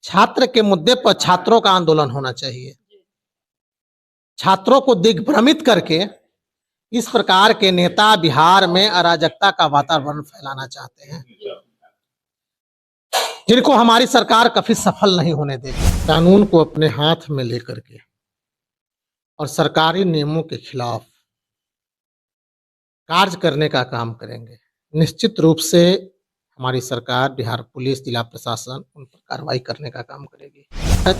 छात्र के मुद्दे पर छात्रों का आंदोलन होना चाहिए। छात्रों को दिग्भ्रमित करके इस प्रकार के नेता बिहार में अराजकता का वातावरण फैलाना चाहते हैं, जिनको हमारी सरकार कभी सफल नहीं होने देगी। कानून को अपने हाथ में लेकर के और सरकारी नियमों के खिलाफ कार्य करने का काम करेंगे। निश्चित रूप से हमारी सरकार, बिहार पुलिस, जिला प्रशासन उन पर कार्रवाई करने का काम करेगी।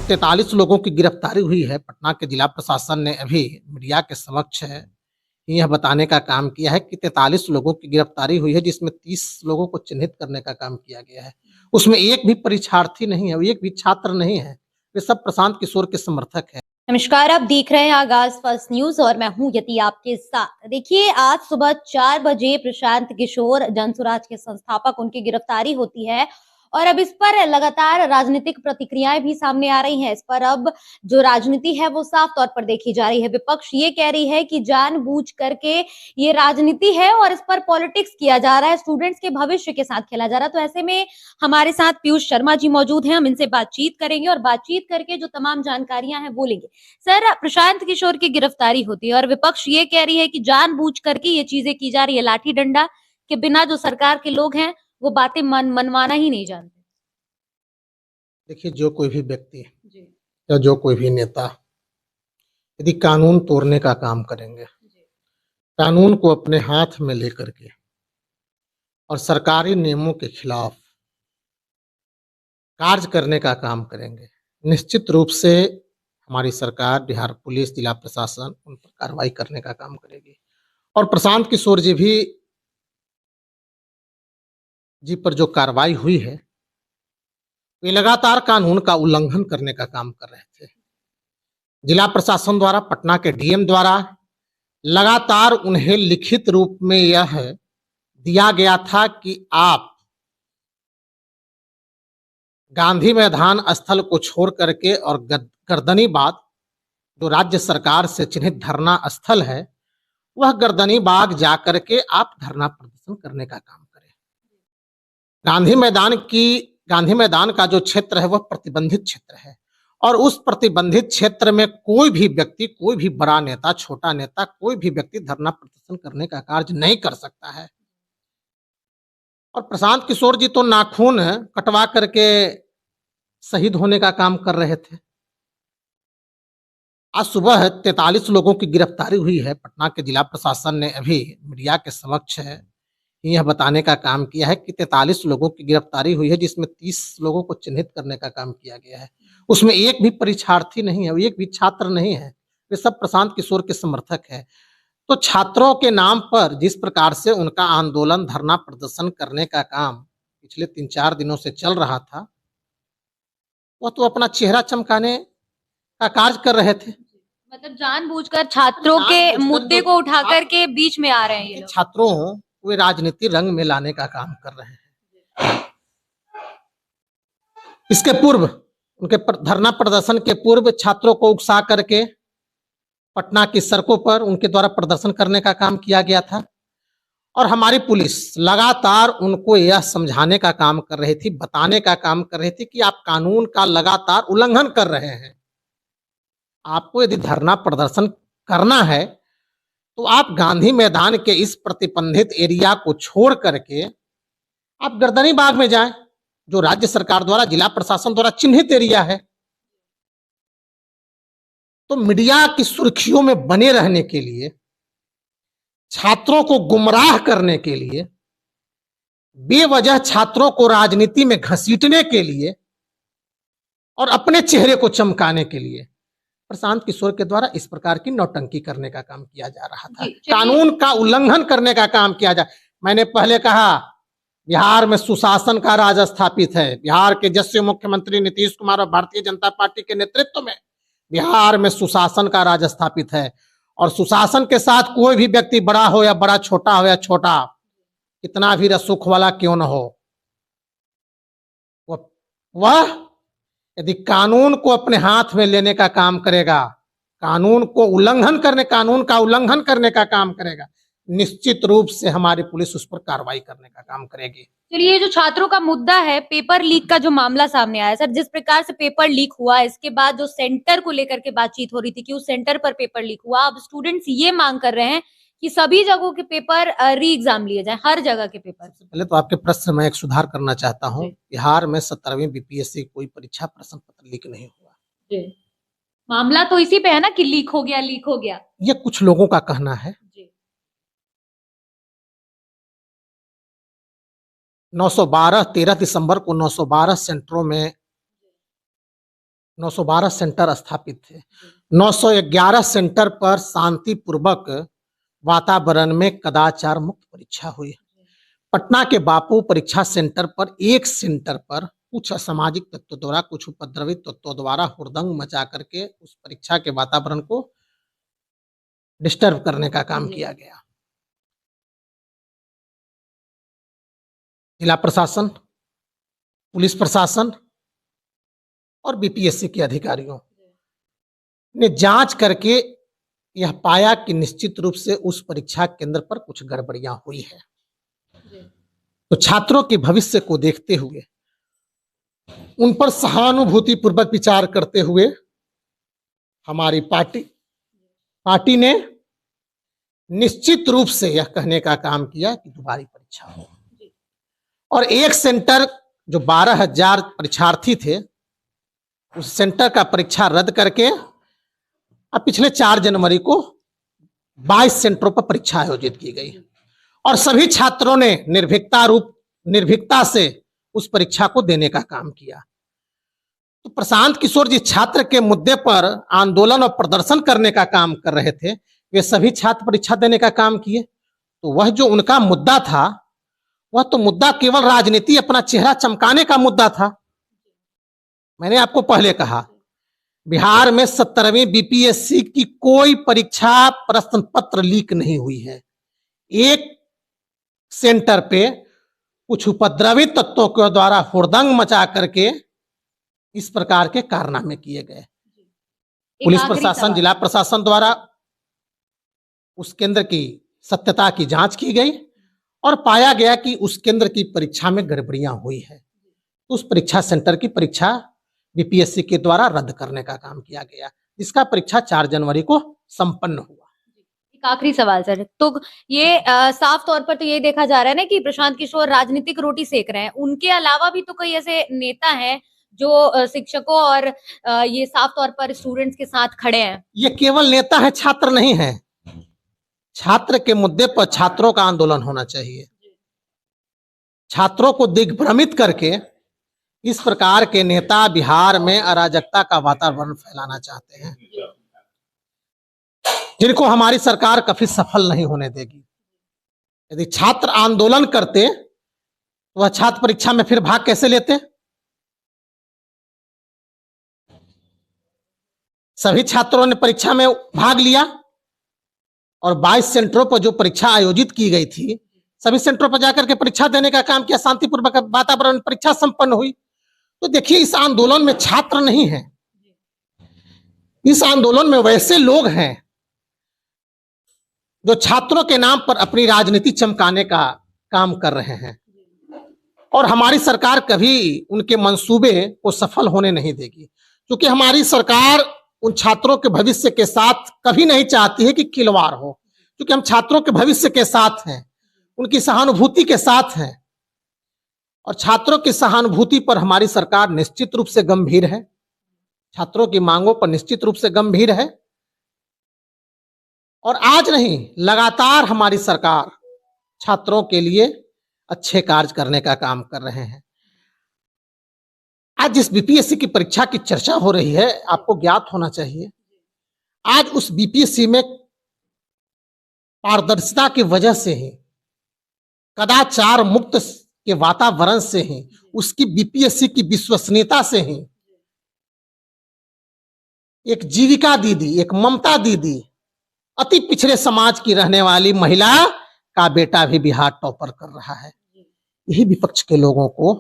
43 लोगों की गिरफ्तारी हुई है। पटना के जिला प्रशासन ने अभी मीडिया के समक्ष यह बताने का काम किया है कि 43 लोगों की गिरफ्तारी हुई है, जिसमें 30 लोगों को चिन्हित करने का काम किया गया है। उसमें एक भी परीक्षार्थी नहीं है, एक भी छात्र नहीं है। वे सब प्रशांत किशोर के समर्थक है। नमस्कार, आप देख रहे हैं आगाज फर्स्ट न्यूज और मैं हूं यति आपके साथ। देखिए, आज सुबह 4 बजे प्रशांत किशोर जनसुराज के संस्थापक, उनकी गिरफ्तारी होती है और अब इस पर लगातार राजनीतिक प्रतिक्रियाएं भी सामने आ रही हैं। इस पर अब जो राजनीति है वो साफ तौर पर देखी जा रही है। विपक्ष ये कह रही है कि जानबूझ करके ये राजनीति है और इस पर पॉलिटिक्स किया जा रहा है, स्टूडेंट्स के भविष्य के साथ खेला जा रहा है। तो ऐसे में हमारे साथ पीयूष शर्मा जी मौजूद हैं, हम इनसे बातचीत करेंगे और बातचीत करके जो तमाम जानकारियां हैं वो लेंगे। सर, प्रशांत किशोर की गिरफ्तारी होती है और विपक्ष ये कह रही है कि जानबूझ करके ये चीजें की जा रही है, लाठी डंडा के बिना जो सरकार के लोग हैं वो बातें मनवाना ही नहीं जानते। देखिए, जो कोई भी व्यक्ति या जो कोई भी नेता यदि कानून तोड़ने का काम करेंगे, कानून को अपने हाथ में लेकर के और सरकारी नियमों के खिलाफ कार्य करने का काम करेंगे, निश्चित रूप से हमारी सरकार, बिहार पुलिस, जिला प्रशासन उन पर कार्रवाई करने का काम करेगी। और प्रशांत किशोर जी पर जो कार्रवाई हुई है, वे लगातार कानून का उल्लंघन करने का काम कर रहे थे। जिला प्रशासन द्वारा, पटना के डीएम द्वारा लगातार उन्हें लिखित रूप में यह दिया गया था कि आप गांधी मैदान स्थल को छोड़ करके और गर्दनीबाग, जो राज्य सरकार से चिन्हित धरना स्थल है, वह गर्दनीबाग जाकर के आप धरना प्रदर्शन करने का काम करें। गांधी मैदान का जो क्षेत्र है वह प्रतिबंधित क्षेत्र है और उस प्रतिबंधित क्षेत्र में कोई भी व्यक्ति, कोई भी बड़ा नेता, छोटा नेता, कोई भी व्यक्ति धरना प्रदर्शन करने का कार्य नहीं कर सकता है। और प्रशांत किशोर जी तो नाखून कटवा करके शहीद होने का काम कर रहे थे। आज सुबह 43 लोगों की गिरफ्तारी हुई है। पटना के जिला प्रशासन ने अभी मीडिया के समक्ष यह बताने का काम किया है कि 43 लोगों की गिरफ्तारी हुई है, जिसमें 30 लोगों को चिन्हित करने का काम किया गया है। उसमें एक भी परीक्षार्थी नहीं है, एक भी छात्र नहीं है। वे सब प्रशांत किशोर के समर्थक है। तो छात्रों के नाम पर जिस प्रकार से उनका आंदोलन, धरना प्रदर्शन करने का काम पिछले 3-4 दिनों से चल रहा था, वह तो अपना चेहरा चमकाने का कार्य कर रहे थे। मतलब जानबूझकर छात्रों के मुद्दे को उठाकर के बीच में आ रहे हैं ये लोग। छात्रों वे राजनीति रंग में लाने का काम कर रहे हैं। इसके पूर्व, उनके धरना प्रदर्शन के पूर्व, छात्रों को उकसा करके पटना की सड़कों पर उनके द्वारा प्रदर्शन करने का काम किया गया था और हमारी पुलिस लगातार उनको यह समझाने का काम कर रही थी, बताने का काम कर रही थी कि आप कानून का लगातार उल्लंघन कर रहे हैं। आपको यदि धरना प्रदर्शन करना है तो आप गांधी मैदान के इस प्रतिबंधित एरिया को छोड़ करके आप गर्दनीबाग में जाएं, जो राज्य सरकार द्वारा, जिला प्रशासन द्वारा चिन्हित एरिया है। तो मीडिया की सुर्खियों में बने रहने के लिए, छात्रों को गुमराह करने के लिए, बेवजह छात्रों को राजनीति में घसीटने के लिए और अपने चेहरे को चमकाने के लिए प्रशांत किशोर के द्वारा इस प्रकार की नौटंकी करने का काम किया जा रहा था। कानून का उल्लंघन करने का काम किया जा। मैंने पहले कहा, बिहार में सुशासन का राज स्थापित है। बिहार के यशस्वी मुख्यमंत्री नीतीश कुमार और भारतीय जनता पार्टी के नेतृत्व में बिहार में सुशासन का राज स्थापित है और सुशासन के साथ कोई भी व्यक्ति, बड़ा हो या बड़ा, छोटा हो या छोटा, कितना भी रसूख वाला क्यों न हो, वह यदि कानून को अपने हाथ में लेने का काम करेगा, कानून का उल्लंघन करने का काम करेगा, निश्चित रूप से हमारी पुलिस उस पर कार्रवाई करने का काम करेगी। चलिए, ये जो छात्रों का मुद्दा है, पेपर लीक का जो मामला सामने आया सर, जिस प्रकार से पेपर लीक हुआ, इसके बाद जो सेंटर को लेकर के बातचीत हो रही थी कि उस सेंटर पर पेपर लीक हुआ, अब स्टूडेंट्स ये मांग कर रहे हैं कि सभी जगहों के पेपर री एग्जाम लिए जाएं, हर जगह के पेपर। पहले तो आपके प्रश्न में एक सुधार करना चाहता हूँ। जी। बिहार में 17वीं बीपीएससी कोई परीक्षा प्रश्न पत्र लीक नहीं हुआ। जी। मामला तो इसी पे है ना कि लीक हो गया। ये कुछ लोगों का कहना है। जी। 13 दिसंबर को 912 सेंटरों में 912 सेंटर स्थापित थे। 911 सेंटर पर शांतिपूर्वक वातावरण में कदाचार मुक्त परीक्षा हुई। पटना के बापू परीक्षा सेंटर पर एक सेंटर पर कुछ असामाजिक तत्वों द्वारा, कुछ उपद्रवी तत्वों द्वारा हुड़दंग मचा करके उस परीक्षा के वातावरण को डिस्टर्ब करने का काम किया गया। जिला प्रशासन, पुलिस प्रशासन और बीपीएससी के अधिकारियों ने जांच करके यह पाया कि निश्चित रूप से उस परीक्षा केंद्र पर कुछ गड़बड़ियां हुई है। तो छात्रों के भविष्य को देखते हुए, उन पर सहानुभूति पूर्वक विचार करते हुए हमारी पार्टी ने निश्चित रूप से यह कहने का काम किया कि दोबारा परीक्षा हो। और एक सेंटर जो 12,000 परीक्षार्थी थे, उस सेंटर का परीक्षा रद्द करके अब पिछले 4 जनवरी को 22 सेंटरों पर परीक्षा आयोजित की गई और सभी छात्रों ने निर्भीकता से उस परीक्षा को देने का काम किया। तो प्रशांत किशोर जी छात्र के मुद्दे पर आंदोलन और प्रदर्शन करने का काम कर रहे थे, वे सभी छात्र परीक्षा देने का काम किए। तो वह जो उनका मुद्दा था, वह तो मुद्दा केवल राजनीति, अपना चेहरा चमकाने का मुद्दा था। मैंने आपको पहले कहा, बिहार में 17वीं बीपीएससी की कोई परीक्षा प्रश्न पत्र लीक नहीं हुई है। एक सेंटर पे कुछ उपद्रवी तत्वों के द्वारा हुड़दंग मचा करके इस प्रकार के कारनामे किए गए। पुलिस प्रशासन, जिला प्रशासन द्वारा उस केंद्र की सत्यता की जांच की गई और पाया गया कि उस केंद्र की परीक्षा में गड़बड़ियां हुई है। उस परीक्षा सेंटर की परीक्षा बीपीएससी के द्वारा रद्द करने का काम किया गया, जिसका परीक्षा 4 जनवरी को संपन्न हुआ। एक आखिरी सवाल सर, तो ये साफ तौर पर तो ये देखा जा रहा है ना कि प्रशांत किशोर राजनीतिक रोटी सेक रहे हैं। उनके अलावा भी तो कई ऐसे नेता हैं जो शिक्षकों और ये साफ तौर पर स्टूडेंट्स के साथ खड़े हैं। ये केवल नेता है, छात्र नहीं है। छात्र के मुद्दे पर छात्रों का आंदोलन होना चाहिए। छात्रों को दिग्भ्रमित करके इस प्रकार के नेता बिहार में अराजकता का वातावरण फैलाना चाहते हैं, जिनको हमारी सरकार कभी सफल नहीं होने देगी। यदि छात्र आंदोलन करते तो वह छात्र परीक्षा में फिर भाग कैसे लेते? सभी छात्रों ने परीक्षा में भाग लिया और 22 सेंटरों पर जो परीक्षा आयोजित की गई थी, सभी सेंटरों पर जाकर के परीक्षा देने का काम किया। शांतिपूर्वक वातावरण परीक्षा संपन्न हुई। तो देखिए, इस आंदोलन में छात्र नहीं है, इस आंदोलन में वैसे लोग हैं जो छात्रों के नाम पर अपनी राजनीति चमकाने का काम कर रहे हैं और हमारी सरकार कभी उनके मंसूबे को सफल होने नहीं देगी, क्योंकि हमारी सरकार उन छात्रों के भविष्य के साथ कभी नहीं चाहती है कि खिलवाड़ हो, क्योंकि हम छात्रों के भविष्य के साथ हैं, उनकी सहानुभूति के साथ हैं और छात्रों की सहानुभूति पर हमारी सरकार निश्चित रूप से गंभीर है, छात्रों की मांगों पर निश्चित रूप से गंभीर है। और आज नहीं, लगातार हमारी सरकार छात्रों के लिए अच्छे कार्य करने का काम कर रहे हैं। आज जिस बीपीएससी की परीक्षा की चर्चा हो रही है, आपको ज्ञात होना चाहिए, आज उस बीपीएससी में पारदर्शिता की वजह से ही, कदाचार मुक्त के वातावरण से ही, उसकी बीपीएससी की विश्वसनीयता से ही एक जीविका दीदी, एक ममता दीदी, अति पिछड़े समाज की रहने वाली महिला का बेटा भी बिहार टॉपर कर रहा है। यही विपक्ष के लोगों को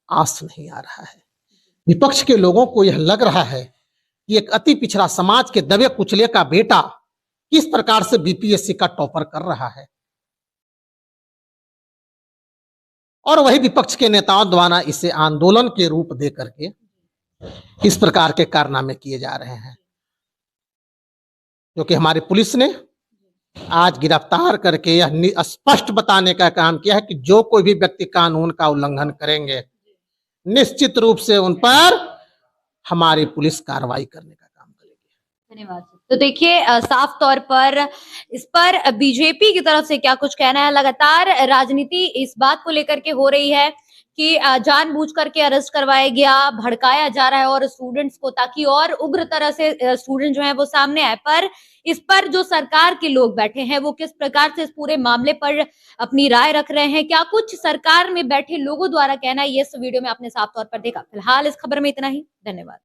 आस नहीं आ रहा है। विपक्ष के लोगों को यह लग रहा है कि एक अति पिछड़ा समाज के दबे कुचले का बेटा किस प्रकार से बीपीएससी का टॉपर कर रहा है। और वही विपक्ष के नेताओं द्वारा इसे आंदोलन के रूप दे करके इस प्रकार के कारनामे किए जा रहे हैं, जो कि हमारी पुलिस ने आज गिरफ्तार करके यह स्पष्ट बताने का काम किया है कि जो कोई भी व्यक्ति कानून का उल्लंघन करेंगे, निश्चित रूप से उन पर हमारी पुलिस कार्रवाई करने का काम करेगी। धन्यवाद। तो देखिए साफ तौर पर इस पर बीजेपी की तरफ से क्या कुछ कहना है। लगातार राजनीति इस बात को लेकर के हो रही है कि जानबूझ करके अरेस्ट करवाया गया, भड़काया जा रहा है और स्टूडेंट्स को, ताकि और उग्र तरह से स्टूडेंट जो है वो सामने आए। पर इस पर जो सरकार के लोग बैठे हैं वो किस प्रकार से इस पूरे मामले पर अपनी राय रख रहे हैं, क्या कुछ सरकार में बैठे लोगों द्वारा कहना है, ये इस वीडियो में आपने साफ तौर पर देखा। फिलहाल इस खबर में इतना ही। धन्यवाद।